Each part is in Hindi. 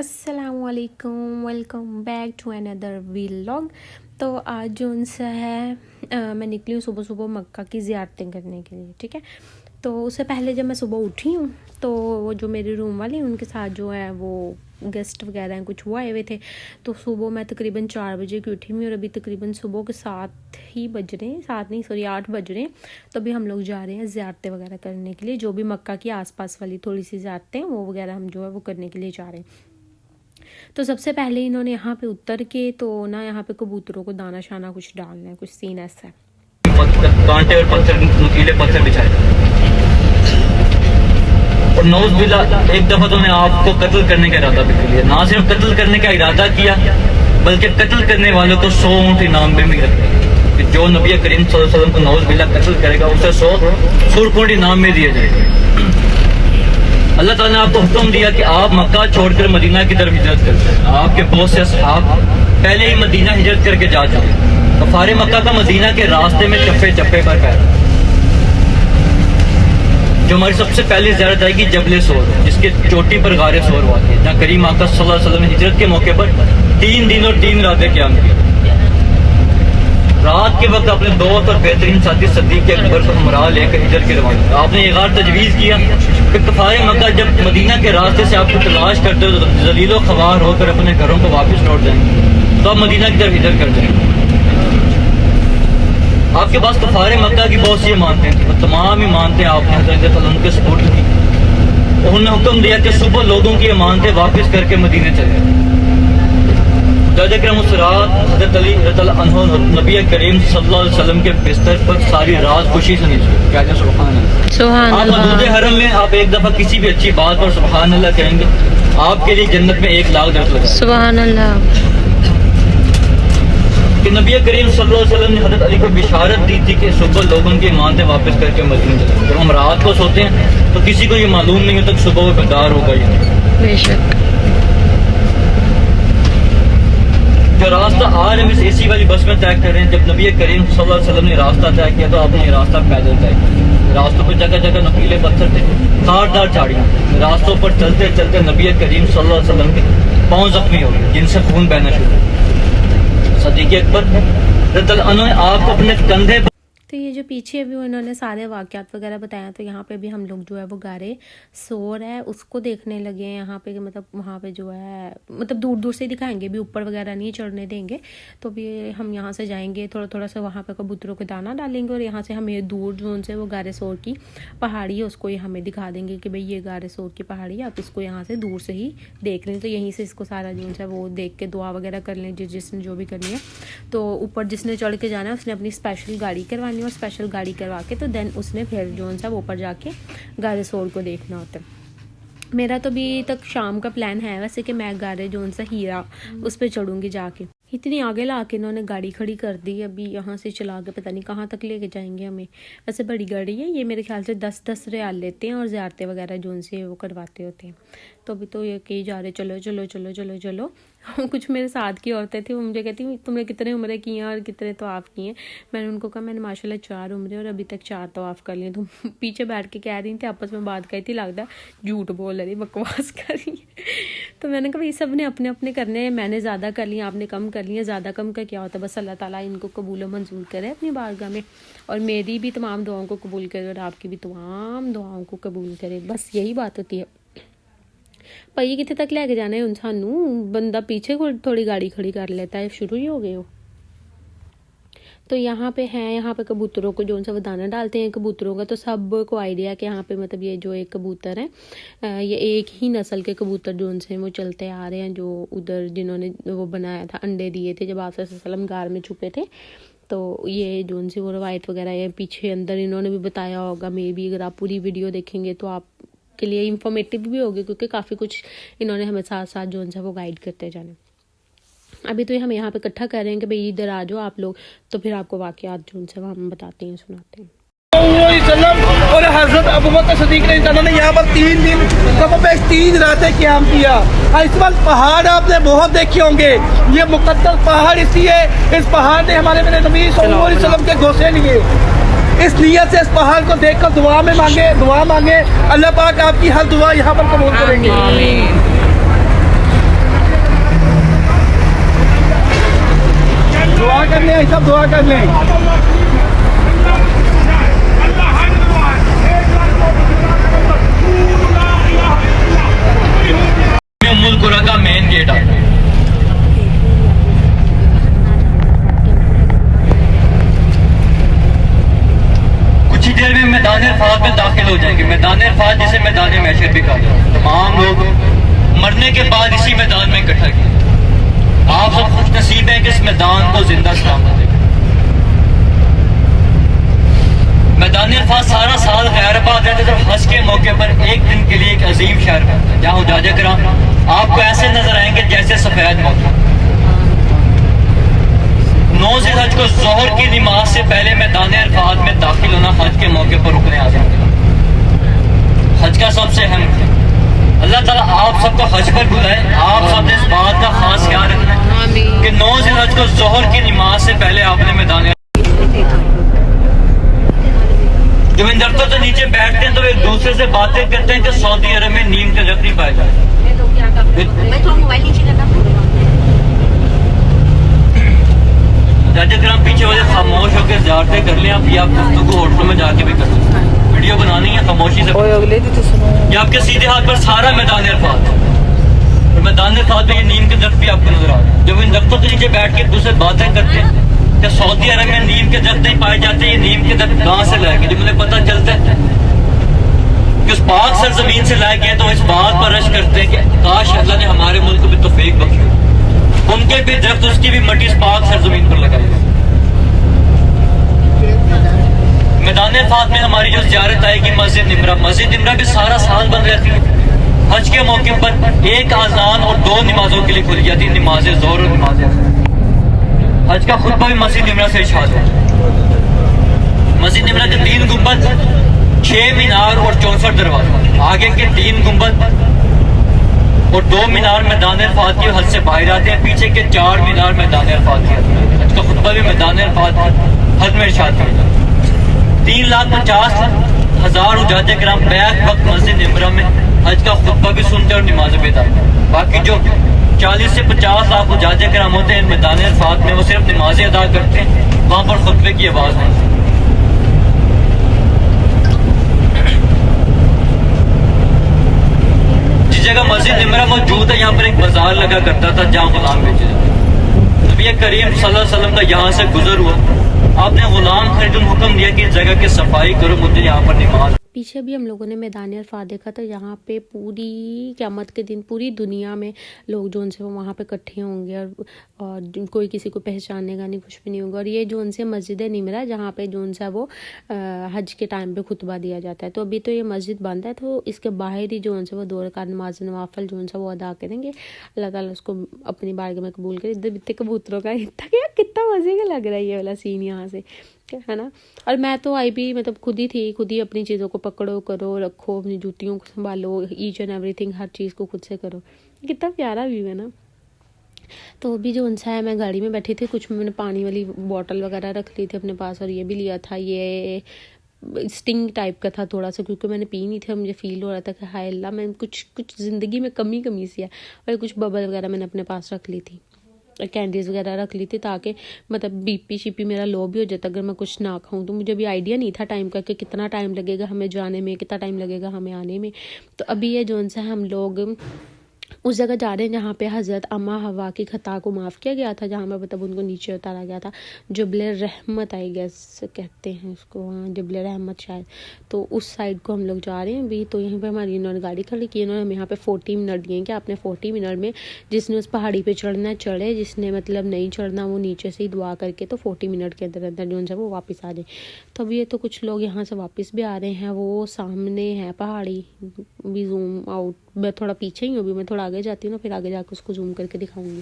अस्सलामुअलैकुम, welcome back to another vlog. तो आज जो उनसे है मैं निकली हूँ सुबह सुबह मक्का की ज़ियारतें करने के लिए। ठीक है, तो उससे पहले जब मैं सुबह उठी हूँ तो वो जो मेरे रूम वाले हैं उनके साथ जो है वो गेस्ट वगैरह हैं कुछ वो आए हुए थे। तो सुबह मैं तकरीबन 4 बजे की उठी हुई और अभी तकरीबन सुबह के 7 ही बज रहे हैं, 8 बज रहे हैं। तो अभी हम लोग जा रहे हैं ज़ियारतें वगैरह करने के लिए, जो भी मक्का की आसपास वाली थोड़ी सी ज़ियारतें हैं वो वगैरह हम जो है वो करने के लिए जा रहे हैं। तो सबसे पहले इन्होंने यहाँ पे उतर के तो ना यहाँ पे कबूतरों को दाना शाना कुछ डालना है, कुछ सीन ऐसा है। कांटे और पत्थर, नुकीले पत्थर बिछाए और नौज़बिल्ला एक दफा तो ने आपको कत्ल करने का इरादा भी किया। ना सिर्फ कत्ल करने का इरादा किया बल्कि कत्ल करने वालों को 100 ऊँट इनाम भी मिला कि जो नबी करीम सल्लल्लाहु अलैहि वसल्लम को नौज़बिल्ला कत्ल करेगा उसे 100 सुरखुंड इनाम में दिए जाएगा। अल्लाह ताला ने आपको हुक्म दिया कि आप मक्का छोड़कर मदीना की तरफ हिजरत करते हैं। आपके बहुत से असहाब पहले ही मदीना हिजरत करके जा चुके। कफारे मक्का का मदीना के रास्ते में चप्पे चप्पे पर पैर। जो हमारी सबसे पहली ज़ियारत आएगी जबले सोर, जिसके चोटी पर गारे सोर वाक़ है, जहाँ करीम आका सल्लल्लाहु अलैहि वसल्लम ने हिजरत के मौके पर 3 दिन और 3 रातें क़याम की। रात के वक्त अपने दोस्त और बेहतरीन साथी सदीक अकबर को हमरा लेकर हिजरत के रवाना। आपने ये गार तजवीज़ किया कि कफारे मक्का जब मदीना के रास्ते से आपको तलाश करते हो जलीलो खवार होकर अपने घरों को वापस लौट जाएंगे तो आप मदीना की तरफ हिजरत कर जाएंगे। आपके पास कफारे मक्का की बहुत सी इमारतें थी, वो तमाम इमारतें आपने हज़रत उनके सपोर्ट की। उन्होंने हुक्म दिया कि सुबह लोगों की इमारतें वापस करके मदीने चले। हज़रत अली नबी करीम सल्लल्लाहु अलैहि वसल्लम के बिस्तर पर सारी रात खुशी से नहीं कहते सुभान अल्लाह। आप हदूद हरम में आप एक दफा किसी भी अच्छी बात पर सुभान अल्लाह कहेंगे, आपके लिए जन्नत में 1 लाख दर्ज लगा। सुभान अल्लाह। कि नबी करीम सल्लल्लाहु अलैहि वसल्लम ने हज़रत अली को बिशारत दी थी कि सुबह लोगों की इमारतें वापस करके मदीने चले। जब हम रात को सोते हैं तो किसी को ये मालूम नहीं होता कि सुबह वो बेदार होगा या नहीं। बेशक जो रास्ता आज हम इस एसी वाली बस में तय कर रहे हैं, जब नबी करीम सल्लल्लाहु अलैहि वसल्लम ने रास्ता तय किया तो आपने ये रास्ता पैदल तय किया। रास्तों पर जगह जगह नुकीले पत्थर थे, धारदार झाड़ियाँ। रास्तों पर चलते चलते नबी करीम सल्लल्लाहु अलैहि वसल्लम के पाँव जख्मी हो गए जिनसे खून बहना शुरू। सदीक अकबर रज़ियल्लाहु अन्हु ने आपको अपने कंधे। तो ये जो पीछे अभी उन्होंने सारे वाक़यात वगैरह बताया, तो यहाँ पे भी हम लोग जो है वो गारे सोर है उसको देखने लगे हैं यहाँ पे। मतलब वहाँ पे जो है मतलब दूर दूर से दिखाएंगे, भी ऊपर वगैरह नहीं चढ़ने देंगे। तो भी हम यहाँ से जाएंगे थोड़ा थोड़ा सा वहाँ पे कबूतरों को दाना डालेंगे और यहाँ से हमें दूर जो उनसे वो गारे सोर की पहाड़ी है उसको हमें दिखा देंगे कि भाई ये गारे सोर की पहाड़ी है, आप इसको यहाँ से दूर से ही देख लें। तो यहीं से इसको सारा जो है वो देख के दुआ वगैरह कर लें जिसने जो भी करनी है। तो ऊपर जिसने चढ़ के जाना है उसने अपनी स्पेशल गाड़ी करवानी और स्पेशल गाड़ी करवा के तो देन उसने फिर जो है वो ऊपर जाके गारे सोर को देखना होता है। मेरा तो अभी तक शाम का प्लान है वैसे कि मैं गारे जो सा हीरा उस पर चढ़ूंगी जाके। इतनी आगे ला के इन्होंने गाड़ी खड़ी कर दी, अभी यहाँ से चला के पता नहीं कहाँ तक लेके जाएंगे हमें। वैसे बड़ी गाड़ी है ये, मेरे ख्याल से 10-10 रियाल लेते हैं और ज़ियारतें वगैरह जो उनसे वो करवाते होते हैं। तो अभी तो ये कहीं जा रहे चलो चलो चलो चलो चलो। कुछ मेरे साथ की औरतें थी वो मुझे कहती तुमने कितने उम्रें की हैं और कितने तवाफ़ किए हैं। मैंने उनको कहा मैंने माशाल्लाह 4 उम्रें और अभी तक 4 तवाफ़ कर लिए। तुम पीछे बैठ के कह रही थी आपस में बात कही थी, लगता झूठ बोल रही बकवास कर रही है। तो मैंने कहा भाई सब ने अपने अपने करने हैं, मैंने ज़्यादा कर लिया आपने कम कर लिया। ज़्यादा कम का क्या होता है, बस अल्लाह ताला इनको कबूल मंजूर करे अपनी बारगाह में और मेरी भी तमाम दुआओं को कबूल करे और आपकी भी तमाम दुआओं को कबूल करे। बस यही बात होती है। भाई कितने तक लेके जाना है उन सानू, बंदा पीछे थोड़ी गाड़ी खड़ी कर लेता है, शुरू ही हो गए हो। तो यहाँ पे है, यहाँ पे कबूतरों को जो उनसे वो दाना डालते हैं कबूतरों का। तो सब को आइडिया है कि यहाँ पे मतलब ये जो एक कबूतर है ये एक ही नस्ल के कबूतर जो उनसे वो चलते आ रहे हैं, जो उधर जिन्होंने वो बनाया था अंडे दिए थे जब आप सल्लम गार में छुपे थे। तो ये जो उनसे वो रवायत वगैरह है पीछे अंदर इन्होंने भी बताया होगा। मे बी अगर आप पूरी वीडियो देखेंगे तो आप के लिए इंफॉर्मेटिव भी होगी क्योंकि काफ़ी कुछ इन्होंने हमें साथ साथ जो उनसे वो गाइड करते जाने। अभी तो हम यहाँ पे इकट्ठा कर रहे हैं कि भाई इधर आ जाओ आप लोग, तो फिर आपको वाक़यात जो उनसे वो हम बताते हैं सुनाते हैं। और हज़रत अबू बकर सिद्दीक़ ने यहाँ पर 3 दिन 3 रातें क़याम किया। इस वक्त पहाड़ आपने बहुत देखे होंगे, ये मुक़द्दस पहाड़ इसलिए इस पहाड़ ने हमारे मेरे नबी सल्लल्लाहु अलैहि वसल्लम के घोंसे लिए। इस नियत से इस पहाड़ को देखकर दुआ मांगे, अल्लाह पाक आपकी हर दुआ यहाँ पर कबूल करेंगे। भाई सब दुआ कर लें। उम्मुल कुरा का मेन गेट आता है। कुछ ही देर में मैदान अरफात में दाखिल हो जाएंगे। मैदान अरफात जिसे मैदान महशर भी कहा जाता है। तमाम लोग मरने के बाद इसी मैदान में इकट्ठा किए। आप सब खुश नसीब हैं कि इस मैदान को जिंदा सलामत देखें। मैदान अरफात सारा साल खैराबाद रहते जब हज के मौके पर एक दिन के लिए एक अजीम शहर बनता है, जहाँ हुज्जाज किराम आपको ऐसे नजर आएंगे जैसे सफेद मौसम। 9 ज़िलहज को जोहर की नमाज से पहले मैदान अरफात में दाखिल होना हज के मौके पर रुकने आज़म है। हज का सबसे अहम अल्लाह ताला आप सबको हज पर बुलाए। आप सब ने इस बात का खास ख्याल रखना है कि 9 ज़िलहज को जोहर की नमाज से पहले आपने मैदान जब इन दरख्तों से नीचे बैठते हैं तो एक दूसरे से बातें करते हैं कि सऊदी अरब में नीम के दरख्त नहीं पाए जाते। जाजकराम पीछे वाले खामोश होकर ज़ियारतें कर लें आप, या गुफ्तगू होटलों में जाके भी कर सकते हैं। वीडियो बनानी है खामोशी से। ये आपके सीधे हाथ पर सारा मैदान अरफात है। और मैदान अरफात में ये नीम के दरख्त भी आपको नजर आ रहे हैं। जब इन दरख्तों के नीचे बैठ के एक दूसरे बातें करते हैं कि सऊदी अरब में नीम के दरख्त नहीं पाए जाते, ये नीम के दरख्त कहाँ से लाए गए, जब मुझे पता चलता है कि उस पाक सरजमीन से लाए गए तो इस बात पर रश करते हैं कि काश अल्लाह ने हमारे मुल्क को भी तौफीक बख्शी, उनके भी दरख्त उसकी भी मट्टी इस पाक सरजमीन पर लगाई। मैदान अरफात में हमारी जो ज़ियारत आएगी मस्जिद निमरा भी सारा साल बंद रहती है। हज के मौके पर एक आज़ान और 2 नमाजों के लिए खुल जाती है, नमाज ज़ोहर और नमाज असर। हज का खुतबा भी मस्जिद निमरा से इरशाद होता है। मस्जिद निमरा के 3 गुंबद, 6 मीनार और 64 दरवाजे, आगे के 3 गुंबद और 2 मीनार मैदान अरफात की हद से बाहर आते हैं, पीछे के 4 मीनार मैदान अरफात की हद। हज का खुतबा भी मैदान अरफात हद में इरशाद किया जाता है। 3,50,000 हुज्जाज किराम बैक वक्त मस्जिद निमरा में हज का खुतबा भी सुनते और नमाज भी अदा करते हैं। बाकी जो 40 से 50 लाख हुज्जाज किराम होते हैं मैदान अरफात में, वो सिर्फ नमाजें अदा करते हैं, वहाँ पर खुतबे की आवाज़ नहीं। जिस जगह मस्जिद निमरा मौजूद है यहाँ पर एक बाजार लगा करता था जहाँ गुलाम बेचे जाते। नबी करीम सल्लल्लाहु अलैहि वसल्लम का यहाँ से गुजर हुआ, आपने गुलाम खरीदने हुक्म दिया कि इस जगह की सफाई करो, मुझे यहाँ पर नमाज। पीछे भी हम लोगों ने मैदान अरफात देखा था, यहाँ पे पूरी क़यामत के दिन पूरी दुनिया में लोग जो उनसे वो वहाँ पे इकट्ठे होंगे और कोई किसी को पहचानेगा नहीं, कुछ भी नहीं होगा। और ये जो उनसे मस्जिद निमरा जहाँ पे जो उनसे वो हज के टाइम पे खुतबा दिया जाता है। तो अभी तो ये मस्जिद बंद है, तो इसके बाहर ही जो उनसे वो 2 रकात नमाज नवाफिल जो उनसे वो अदा करेंगे। अल्लाह ताला उसको अपनी बारगाह में कबूल करे। इधर इतने कबूतरों का कितना मज़े का लग रहा है ये वाला सीन यहाँ से, है ना। और मैं तो आई भी मतलब खुद ही अपनी चीज़ों को पकड़ो, करो, रखो, अपनी जूतियों को संभालो, ईच एंड एवरीथिंग, हर चीज़ को खुद से करो। कितना प्यारा व्यू है ना। तो अभी जो उनसा है, मैं गाड़ी में बैठी थी, कुछ मैंने पानी वाली बॉटल वगैरह रख ली थी अपने पास, और ये भी लिया था, ये स्टिंग टाइप का था थोड़ा सा, क्योंकि मैंने पी नहीं थी। मुझे फील हो रहा था कि हाय अल्लाह, मैं कुछ ज़िंदगी में कमी सी है। और कुछ बबल वगैरह मैंने अपने पास रख ली थी, कैंडीज़ वगैरह रख ली थी, ताकि मतलब बीपी शीपी मेरा लो भी हो जाता अगर मैं कुछ ना खाऊं। तो मुझे भी आइडिया नहीं था टाइम का कि कितना टाइम लगेगा हमें जाने में, कितना टाइम लगेगा हमें आने में। तो अभी ये जोन सा हम लोग उस जगह जा रहे हैं जहाँ पे हज़रत अम्मा हवा की खता को माफ़ किया गया था, जहाँ पर मतलब उनको नीचे उतारा गया था। जुबले रहमत आई गैस कहते हैं उसको, हाँ जुबले रहमत शायद। तो उस साइड को हम लोग जा रहे हैं अभी। तो यहीं पे हमारी इन्होंने गाड़ी खड़ी की, इन्होंने हमें यहाँ पे 40 मिनट दिए कि आपने 40 मिनट में जिसने उस पहाड़ी पर चढ़ना चढ़े, जिसने मतलब नहीं चढ़ना वो नीचे से ही दुआ करके तो 40 मिनट के अंदर अंदर जो उनसे वो वापस आ जाए। तो अभी ये तो कुछ लोग यहाँ से वापस भी आ रहे हैं, वो सामने है पहाड़ी भी, जूम आउट, मैं थोड़ा पीछे ही हूँ अभी, मैं थोड़ा आगे जाती हूँ ना, फिर आगे जाकर उसको जूम करके दिखाऊंगी।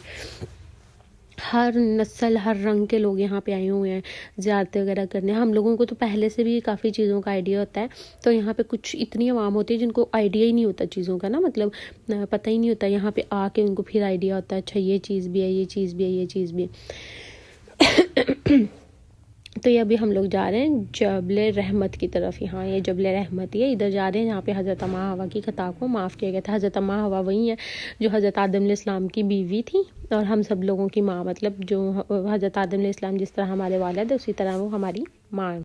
हर नस्ल हर रंग के लोग यहाँ पे आए हुए हैं ज़ियारतें वगैरह करने। हम लोगों को तो पहले से भी काफ़ी चीज़ों का आइडिया होता है, तो यहाँ पे कुछ इतनी आवाम होती है जिनको आइडिया ही नहीं होता चीज़ों का ना, मतलब पता ही नहीं होता। यहाँ पे आके उनको फिर आइडिया होता है, अच्छा ये चीज़ भी है, ये चीज़ भी है, ये चीज़ भी है। तो ये अभी हम लोग जा रहे हैं जबले रहमत की तरफ। यहाँ ये जबले रहमत ही है, इधर जा रहे हैं जहाँ पे हज़रत अम्मा हवा की खता को माफ़ किया गया था। हज़रत अम्मा हवा वही है जो हज़रत आदम अलैहिस्सलाम की बीवी थी और हम सब लोगों की माँ, मतलब जो हज़रत आदम अलैहिस्सलाम जिस तरह हमारे वालिद है उसी तरह वो हमारी माँ है।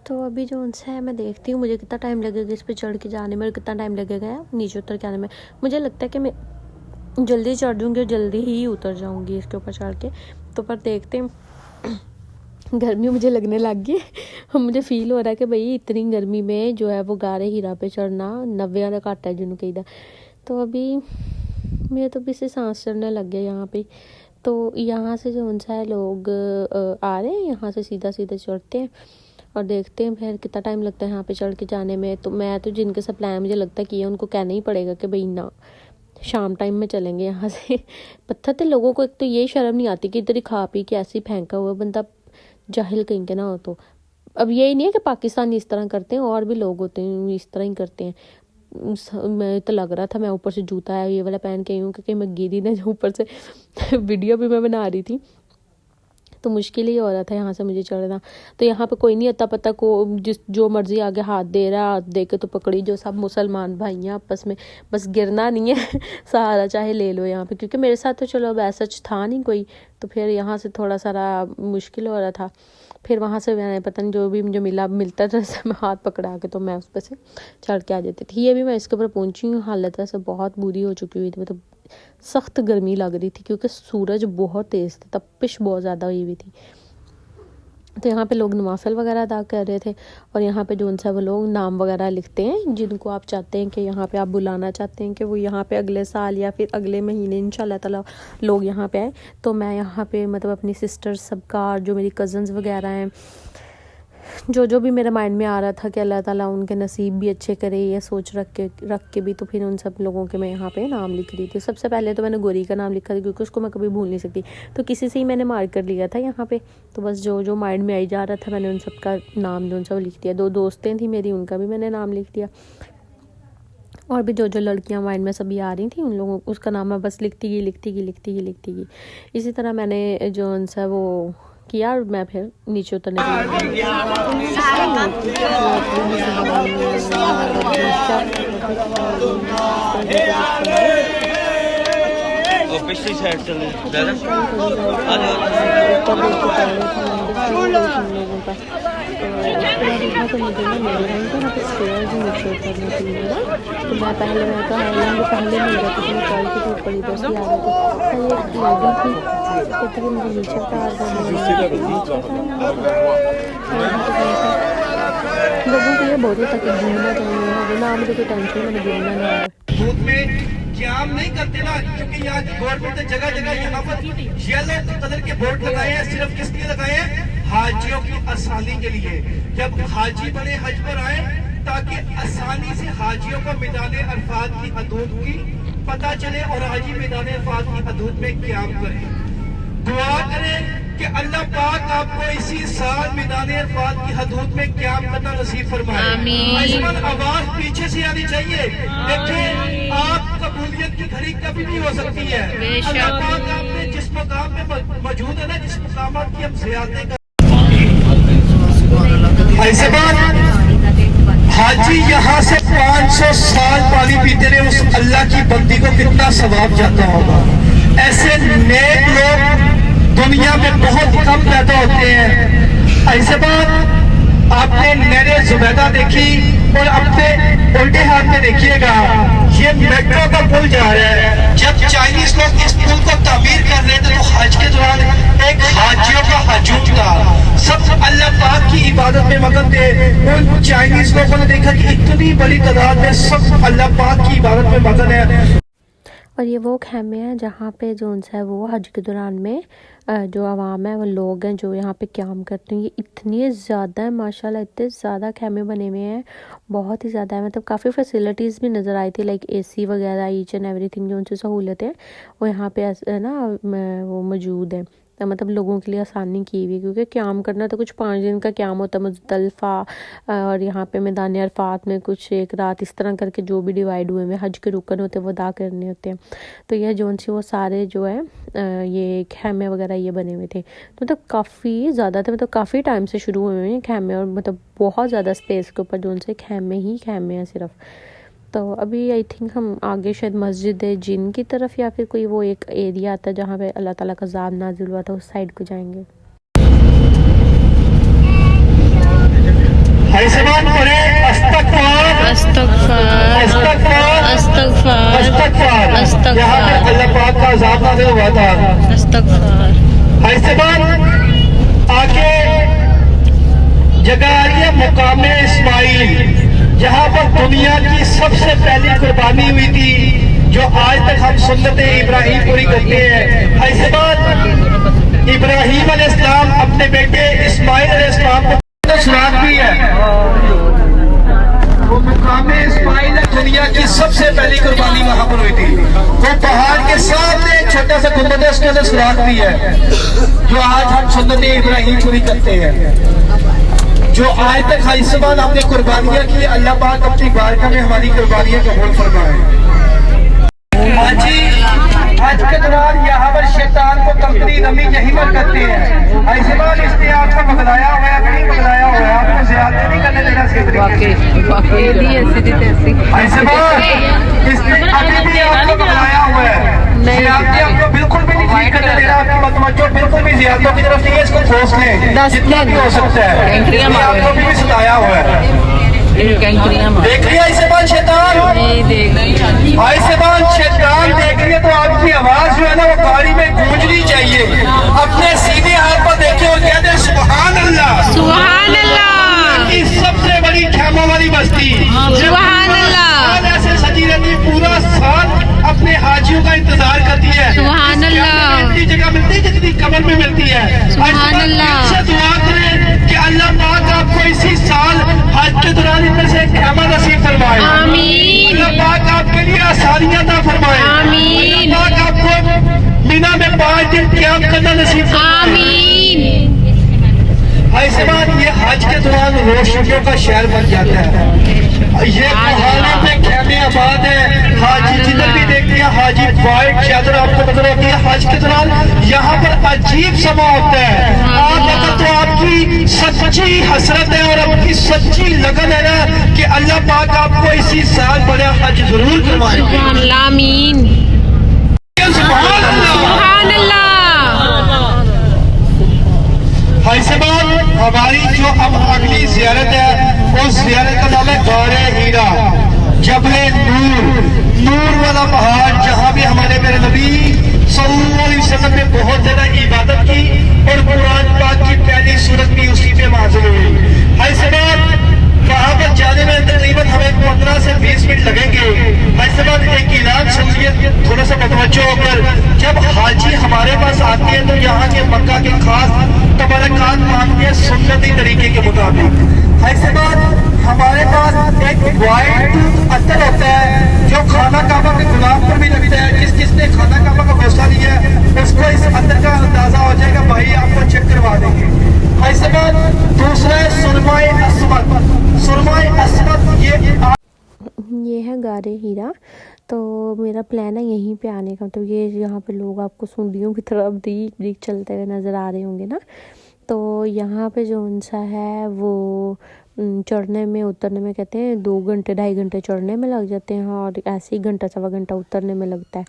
तो अभी जो उनसे है मैं देखती हूँ मुझे कितना टाइम लगेगा इस पर चढ़ के जाने में और कितना टाइम लगेगा नीचे उतर के आने में। मुझे लगता है कि मैं जल्दी चढ़ जाऊँगी और जल्दी ही उतर जाऊँगी इसके ऊपर चढ़ के। तो पर देखते हैं, गर्मी मुझे लगने लग गई मुझे फील हो रहा है कि भाई इतनी गर्मी में जो है वो गारे हीरा पे चढ़ना 90 का घाटा है जिन्होंने कही था। तो अभी मेरे तो भी से सांस चढ़ने लग गया यहाँ पे। तो यहाँ से जो उनसा है लोग आ रहे हैं, यहाँ से सीधा सीधा चढ़ते हैं और देखते हैं फिर कितना टाइम लगता है यहाँ पे चढ़ के जाने में। तो मैं तो जिनके साथ प्लान मुझे लगता है कि उनको कहना ही पड़ेगा कि भाई ना शाम टाइम में चलेंगे यहाँ से। पत्थर तो लोगों को एक तो ये शर्म नहीं आती कि इधर ही खा पी के ऐसे ही फेंका हुआ बंदा जाहिल कहीं के ना हो। तो अब यही नहीं है कि पाकिस्तानी इस तरह करते हैं, और भी लोग होते हैं इस तरह ही करते हैं। मैं तो लग रहा था मैं ऊपर से जूता है ये वाला पहन के आई हूँ क्योंकि मैं गिरी ना ऊपर से वीडियो भी मैं बना रही थी तो मुश्किल ही हो रहा था यहाँ से मुझे चढ़ना। तो यहाँ पे कोई नहीं अता पता को जिस जो मर्जी आगे हाथ दे रहा, हाथ दे के तो पकड़ी, जो सब मुसलमान भाई हैं आपस में, बस गिरना नहीं है सहारा चाहे ले लो यहाँ पे। क्योंकि मेरे साथ तो चलो अब ऐसा था नहीं कोई, तो फिर यहाँ से थोड़ा सारा मुश्किल हो रहा था। फिर वहाँ से मैंने पता नहीं जो भी मुझे मिलता था मैं हाथ पकड़ा के तो मैं उस पर से चढ़ के आ जाती थी। ये भी मैं इसके ऊपर पहुँची हूँ, हालत वैसे बहुत बुरी हो चुकी हुई थी, मतलब सख्त गर्मी लग रही थी क्योंकि सूरज बहुत तेज़ था, तपिश बहुत ज़्यादा हुई हुई थी। तो यहाँ पे लोग नवाफिल वगैरह अदा कर रहे थे और यहाँ पे जो उनसे वो लोग नाम वगैरह लिखते हैं जिनको आप चाहते हैं कि यहाँ पे आप बुलाना चाहते हैं कि वो यहाँ पे अगले साल या फिर अगले महीने इंशाल्लाह ताला लोग यहाँ पे आए। तो मैं यहाँ पे मतलब अपनी सिस्टर्स सबका, जो मेरी कज़न्स वगैरह हैं, जो भी मेरे माइंड में आ रहा था कि अल्लाह ताला उनके नसीब भी अच्छे करे, ये सोच रख के भी, तो फिर उन सब लोगों के मैं यहाँ पे नाम लिख रही थी। सबसे पहले तो मैंने गोरी का नाम लिखा था क्योंकि उसको मैं कभी भूल नहीं सकती, तो किसी से ही मैंने मार्क कर लिया था यहाँ पे। तो बस जो माइंड में आई जा रहा था मैंने उन सब का नाम जो उनसे लिख दिया। 2 दोस्तें थी मेरी, उनका भी मैंने नाम लिख दिया, और भी जो लड़कियां माइंड में सभी आ रही थी उन लोगों उसका नाम मैं बस लिखती गई। इसी तरह मैंने जो उनसे वो किया और मैं फिर नीचे उतरने पिछली साइड चले तो मुझे ना मिल रहा है यहाँ पे स्टेयर्स नीचे उतरने के लिए ना। तो मैं पहले मिल रहा था तो मैं कॉल के ऊपर इधर से आ रहा था। ये लेडी थी तो मुझे नीचे उतार लोगों के लिए बहुत तक घूमना चाहिए ना, मुझे कोई टेंशन मैंने घूमना नहीं। धूप में जाम नहीं करते ना, क्योंकि यहाँ गवर्नमेंट ने जगह जगह यहाँ पर येलो कलर के बोर्ड लगाए हैं। सिर्फ किस लिए लगाए हैं? हाजियों की आसानी के लिए। जब हाजी बड़े हज पर आए ताकि आसानी से हाजियों को मैदान अरफात की हदूद की पता चले और हाजी मैदान अरफात की हदूद में क़याम करें। दुआ करें कि अल्लाह पाक आपको इसी साल मैदान अरफात की हदूद में क़याम करना नसीब फरमाए। आमीन। आवाज पीछे से आनी चाहिए। देखिए आप कबूलियत की घड़ी कभी भी हो सकती है। अल्लाह पाक आपने जिस मकाम पे मौजूद है ना, जिस मकाम की हम ज़ियारतें कर, ऐसे बात हाजी यहाँ से 500 साल पानी पीते रहे, उस अल्लाह की बंदी को कितना सवाब जाता होगा। ऐसे नेक लोग दुनिया में बहुत कम पैदा होते हैं। ऐसे बात आपने नहरे जुबैदा देखी और अपने उल्टे हाथ में देखिएगा ये मेट्रो का पुल जा रहा है। जब चाइनीज लोग इस पुल को तामीर कर रहे थे तो हज के दौरान एक हाजियों का हजूम था, सब अल्लाह पाक की इबादत में मगन थे। उन चाइनीज लोगों ने देखा कि इतनी बड़ी तादाद में सब अल्लाह पाक की इबादत में मगन है। और ये वो खेमे हैं जहाँ पे जो उनसे है वो हज के दौरान में जो आवाम है वो लोग हैं जो यहाँ पे क़याम करते हैं। ये इतने ज़्यादा है माशाल्लाह, इतने ज़्यादा खेमे बने हुए हैं, बहुत ही ज़्यादा है। मतलब काफ़ी फैसिलिटीज़ भी नज़र आई थी, लाइक AC वगैरह ईच एंड एवरीथिंग जो उनसे सहूलत है वो यहाँ पे है ना वो मौजूद है। मतलब लोगों के लिए आसानी की हुई, क्योंकि क़याम करना तो कुछ 5 दिन का क़याम होता है मुज़दलिफ़ा और यहाँ पे मैदान अरफ़ात में कुछ एक रात, इस तरह करके जो भी डिवाइड हुए हैं हज के रुकन होते हैं वो अदा करने होते हैं। तो यह जोन सी वो सारे जो है ये खैमे वगैरह ये बने हुए थे, तो मतलब काफ़ी ज़्यादा थे, मतलब काफ़ी टाइम से शुरू हुए हैं खैमे, और मतलब बहुत ज़्यादा स्पेस के ऊपर जोन से खैमे ही खैमे हैं सिर्फ। तो अभी आई थिंक हम आगे शायद मस्जिद जिन की तरफ या फिर कोई वो एक एरिया आता है जहाँ पे अल्लाह ताला का अज़ाब नाज़िल हुआ था, उस साइड को जाएंगे। आगे जगह आ रही है मुकामे इस्माइल, जहाँ पर दुनिया की सबसे पहली कुर्बानी हुई थी, जो आज तक हम सुन्नत इब्राहिम पूरी करते हैं। ऐसे बात इब्राहिम अलैहिस्सलाम अपने बेटे इस्माइल अलैहिस्सलाम को सुराग भी है, वो मुकामे इस्माइल दुनिया की सबसे पहली कुर्बानी वहां पर हुई थी। वो पहाड़ के सामने एक छोटा सा गुंबद है, उसके अंदर सुराग भी है, जो आज हम सुन्नत इब्राहिम पूरी करते हैं। जो आज तक हाइसमान हमने कुर्बानियां की, अल्लाह पाक अपनी बारगाह में हमारी कुर्बानियां कबूल फरमाए। आज के दौरान यहाँ पर शैतान को कंकरी नमी यही पर करते हैं। हाइसमान इसने आपको बगलाया हुआ है, नहीं बगलाया हुआ है, आपको ज्यादा नहीं करने देना। इसने अभी भी आपको बगलाया हुआ है, ज्यादती आपको बिल्कुल भी नहीं करने देना। आपकी मतवज्जो बिल्कुल भी ज्यादतों की तरफ नहीं है, इसको ठोस लें जितना भी हो सकता है। आपको भी सताया हुआ है, देख लिया इसे बात शैतान, ऐसे बात शैतान देख लिया तो आपकी आवाज जो है ना वो गाड़ी में गूंजनी चाहिए। अपने सीधे हाथ पर देखिए और कहते हैं सुभान अल्लाह, सुभान अल्लाह, की सबसे बड़ी खेमों वाली बस्ती, सुभान अल्लाह, ऐसे सजी रहती, पूरा साल अपने हाजियों का इंतजार करती है। सुभान अल्लाह, इतनी जगह मिलती है जितनी कमर में मिलती है। सुभान अल्लाह, से दुआ करें कि अल्लाह पाक आपको इसी साल हज के दौरान इनमें से खेमा नसीब फरमाए। आमीन। अल्लाह पाक आपके लिए आसानियां अता फरमाए। आमीन। अल्लाह पाक आपको मीना में 5 दिन क़याम करना नसीब फरमाए। आमीन। ऐसे बात ये हज के दौरान रोशनियों का शहर बन जाता है। ये पहाड़ों में खेमे आबाद है, हाजी जिधर भी देखते हैं हाजी वाइट चादर आपको नजर होती है। हज के दौरान यहाँ पर अजीब समा होता है। आप अगर तो आपकी सच्ची हसरत है और आपकी सच्ची लगन है ना कि अल्लाह पाक आपको इसी साल बड़ा हज जरूर करवाए। सुभान अल्लाह, आमीन, सुभान अल्लाह, सुभान अल्लाह। ऐसे बात हमारी जो अब अगली जियारत है उस जियारत का नाम है गौरे हीरा, जबले नूर, नूर वाला पहाड़, जहाँ भी हमारे मेरे नबी सल्लल्लाहु अलैहि वसल्लम ने बहुत ज्यादा इबादत की और कुरान पाक की पहली सूरत भी उसी पे नाज़िल हुई। ऐसे बात वहाँ पर जाने में तकरीबन हमें 15 से 20 मिनट लगेंगे। ऐसे बात एक ऐलान सुनिए थोड़ा सा मतवज्जो होकर, जब हाजी हमारे पास आते हैं तो यहाँ के मक्का के खास तबरकात मांगते हैं सुन्नती तरीके के मुताबिक। ऐसे बात हमारे पास एक वाइट अत्तर होता है जो खाना काबा के गुलाम पर भी लगता है। जिसने खाना काबा का हौसला लिया है उसको इस अत्तर का अंदाजा हो जाएगा, भाई आपको चेक करवा देंगे। ऐसे बात दूसरा है सुरमाए अस्मद, सुरमाए अस्मद ये है गारे हीरा। तो मेरा प्लान है यहीं पे आने का, तो ये यहाँ पे लोग आपको सूंडियों की तरफ दीख चलते हुए नज़र आ रहे होंगे ना। तो यहाँ पे जो उनसा है वो चढ़ने में उतरने में कहते हैं 2 घंटे 2.5 घंटे चढ़ने में लग जाते हैं और ऐसे ही घंटा 1.25 घंटा उतरने में लगता है।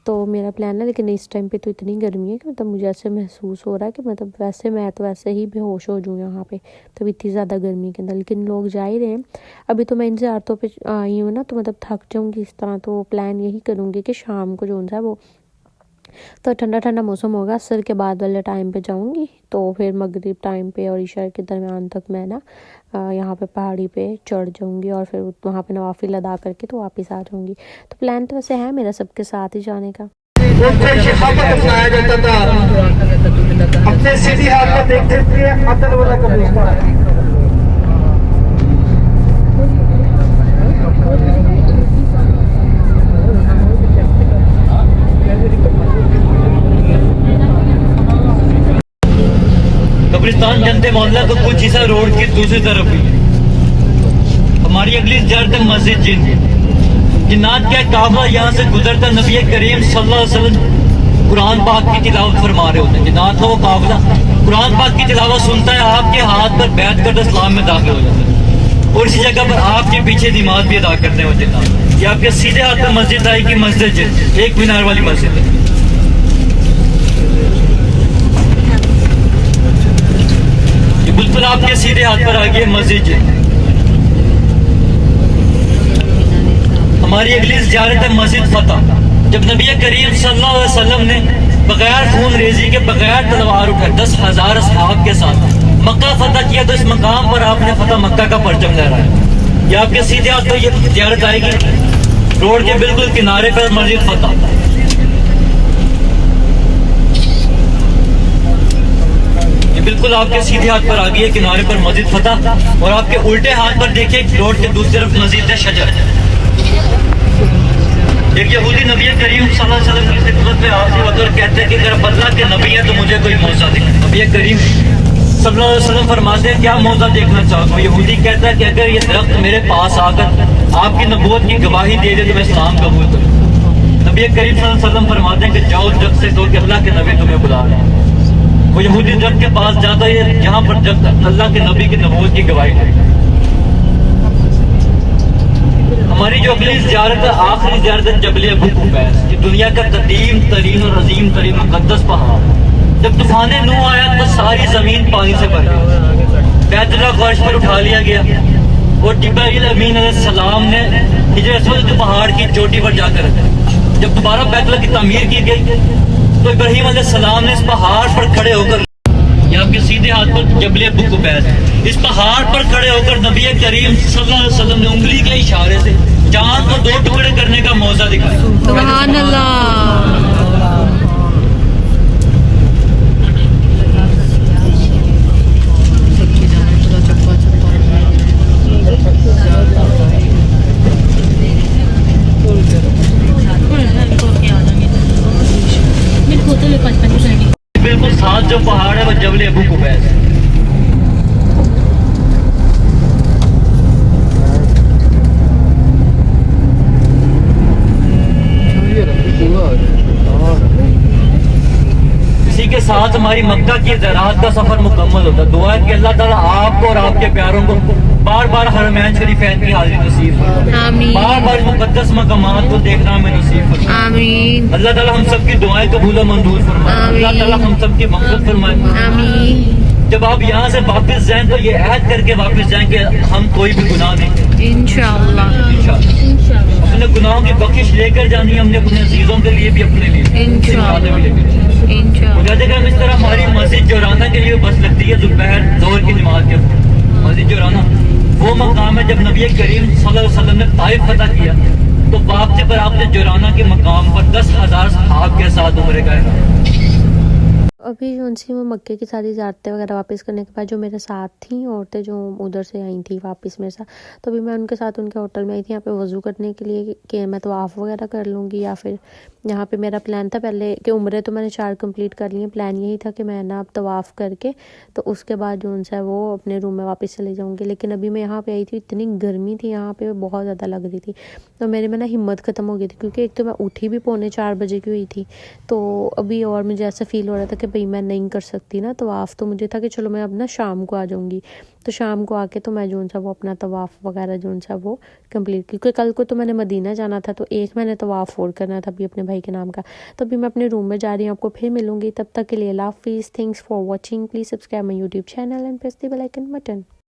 तो मेरा प्लान है, लेकिन इस टाइम पे तो इतनी गर्मी है कि मतलब मुझे ऐसे महसूस हो रहा है कि मतलब वैसे मैं तो वैसे ही बेहोश हो जाऊँ यहाँ पे, तो इतनी ज़्यादा गर्मी के अंदर। लेकिन लोग जा ही रहे हैं। अभी तो मैं इन ज़ियारतों पे आई हूँ ना, तो मतलब थक जाऊँगी इस तरह। तो प्लान यही करूँगी कि शाम को जो है वो तो ठंडा ठंडा मौसम होगा, असर के बाद वाले टाइम पे जाऊँगी। तो फिर मगरिब टाइम पे और इशा के दरमियान तक मैं ना यहाँ पे पहाड़ी पे चढ़ जाऊँगी और फिर वहाँ पे नवाफिल अदा करके तो वापस आ जाऊँगी। तो प्लान तो वैसे है मेरा सबके साथ ही जाने का। अपने सीधी हाथ पर देख सकते हैं अदल वाला कब्रिस्तान। गुलिस्तान जनते मोहल्ला का कुछ हिस्सा रोड की दूसरी तरफ भी है। हमारी अगली ज़ियारत है मस्जिद जिन्नात का काफिला यहाँ से गुजरता नबी करीम सल्लल्लाहु अलैहि वसल्लम कुरान पाक की तिलावत फरमा रहे होते हैं। जिन्नात का वो काफिला कुरान पाक की तिलावत सुनता है, आपके हाथ पर बैठ कर इस्लाम में दाखिल हो जाता है और इसी जगह पर आपके पीछे नमाज भी अदा करते हैं वो जिन्नात। ये आपके सीधे हाथ में मस्जिद आएगी, मस्जिद एक मीनार वाली मस्जिद है। ये बिल्कुल आपके सीधे हाथ पर आ गई मस्जिद। हमारी अगली ज़ियारत है मस्जिद फतह। जब नबी करीम सल्लल्लाहु अलैहि वसल्लम ने बगैर खून रेजी के बगैर तलवार उठाए 10,000 असहाब के साथ मक्का फतह किया, तो इस मकाम पर आपने फतह मक्का का परचम लहराया। ये आपके सीधे हाथ पर ये ज़ियारत आएगी, रोड के बिल्कुल किनारे पर मस्जिद फतह। ये बिल्कुल आपके सीधे हाथ पर आ गई है किनारे पर मस्जिद फतह और आपके उल्टे हाथ पर देखिए रोड के दूसरी तरफ मस्जिद शजर। एक यहूदी नबी करीम सल्लल्लाहु अलैहि वसल्लम की खिदमत में हाजिर होकर कहते हैं कि अगर बदला के नबी है तो मुझे कोई मौजा दिखा। नबी करीम सल्लल्लाहु अलैहि वसल्लम फरमाते हैं क्या मौजा देखना चाहते हो? यहूदी कहता है कि अगर ये दरख्त मेरे पास आकर आपकी नबूवत की गवाही दे दे तो मैं इस्लाम कबूल करूँ। नबी करीम सल्लल्लाहु अलैहि वसल्लम फरमाते हैं कि जाओ दरख्त से दो कि अल्लाह के नबी तुम्हें बुला रहे हैं। वो यहूदी दरख्त के पास जाता है जहाँ पर दरख्त अल्लाह के नबी की नबूवत की गवाही दे। हमारी जो अगली ज़ियारत है, आखिरी ज़ियारत है जबल अबू कुबैस। ये दुनिया का कदीम तरीन और अजीम तरीन मुकद्दस पहाड़। जब तूफान नूह आया तो सारी जमीन पानी से भर गई, बैतुल्लाह को अर्श पर उठा लिया गया और जिब्राईल अमीन अलैहिस्सलाम ने हिजर अस्वद के पहाड़ की चोटी पर जाकर रखा। जब दोबारा बैतुल्लाह की तामीर की गई तो इब्राहीम अलैहिस्सलाम ने इस पहाड़ पर खड़े होकर, आपके सीधे हाथ पर जबल अबू कुबैस, इस पहाड़ पर खड़े होकर नबी करीम सल्लल्लाहु अलैहि वसल्लम ने उंगली के इशारे से चांद को 2 टुकड़े करने का मौजा दिखाया। सुभान अल्लाह। बिल्कुल साथ जो पहाड़ है वो जबल अबू कुबैस है। इसी के साथ हमारी मक्का की ज़राअत का सफर मुकम्मल होता है। दुआ है कि अल्लाह ताला आपको और आपके प्यारों को बार बार हरमैन शरीफैन की हाजिरी नसीब फरमाए, आमीन। बार बार मुकद्दस मकामात को देखना हमें नसीब फरमाए। आमीन। अल्लाह ताला हम सबकी दुआएं कबूल और मंजूर फरमाए। अल्लाह ताला हम सबकी मग़फ़िरत फरमाए। आमीन। जब आप यहाँ से वापस जाएं तो ये ऐद करके वापस जाएं कि हम कोई भी गुनाह नहीं करेंगे इंशाअल्लाह। इंशाअल्लाह। अपने गुनाहों की बख्शिश लेकर जानी है हमने, अपने अजीजों के लिए भी, अपने लिए इंशाअल्लाह। भी लेकर इंशाअल्लाह। इस तरह हमारी मस्जिद जोराना के लिए बस लगती है दोपहर जोर की नमाज के बाद। मस्जिद जोराना वो मकाम है जब नबी करीम सल्लल्लाहु अलैहि वसल्लम ने ताइफ फतह किया तो वापसी पर आपने जोराना के मकाम पर 10,000 सहाब के साथ उम्रे का अभी जो उनसे वो मक्के की सारी ज़ियारतें वगैरह वापस करने के बाद जो मेरे साथ थी औरतें जो उधर से आई थी वापस मेरे साथ, तो अभी मैं उनके साथ उनके होटल में आई थी यहाँ पे वज़ू करने के लिए कि मैं तवाफ़ वगैरह कर लूँगी या फिर यहाँ पे मेरा प्लान था पहले कि उम्रे तो मैंने 4 कंप्लीट कर लिए। प्लान यही था कि मैं ना अब तवाफ़ करके तो उसके बाद जो उनसे वो अपने रूम में वापस चले जाऊँगी। लेकिन अभी मैं यहाँ पे आई थी, इतनी गर्मी थी यहाँ पे, बहुत ज़्यादा लग रही थी, तो मेरे में ना हिम्मत ख़त्म हो गई थी क्योंकि एक तो मैं उठी भी 3:45 बजे की हुई थी। तो अभी और मुझे ऐसा फ़ील हो रहा था कि भाई मैं नहीं कर सकती ना तवाफ़, तो मुझे था कि चलो मैं अब ना शाम को आ जाऊँगी। तो शाम को आके तो मैं जो सा वो अपना तवाफ़ वगैरह जो सा वो कंप्लीट, क्योंकि कल को तो मैंने मदीना जाना था तो एक मैंने तवाफ़ और करना था अभी अपने भाई के नाम का। तो अभी मैं अपने रूम में जा रही हूँ, आपको फिर मिलूँगी, तब तक के लिए अल्लाह हाफ़िज़। Thanks for watching, please subscribe my YouTube channel and press the bell icon button.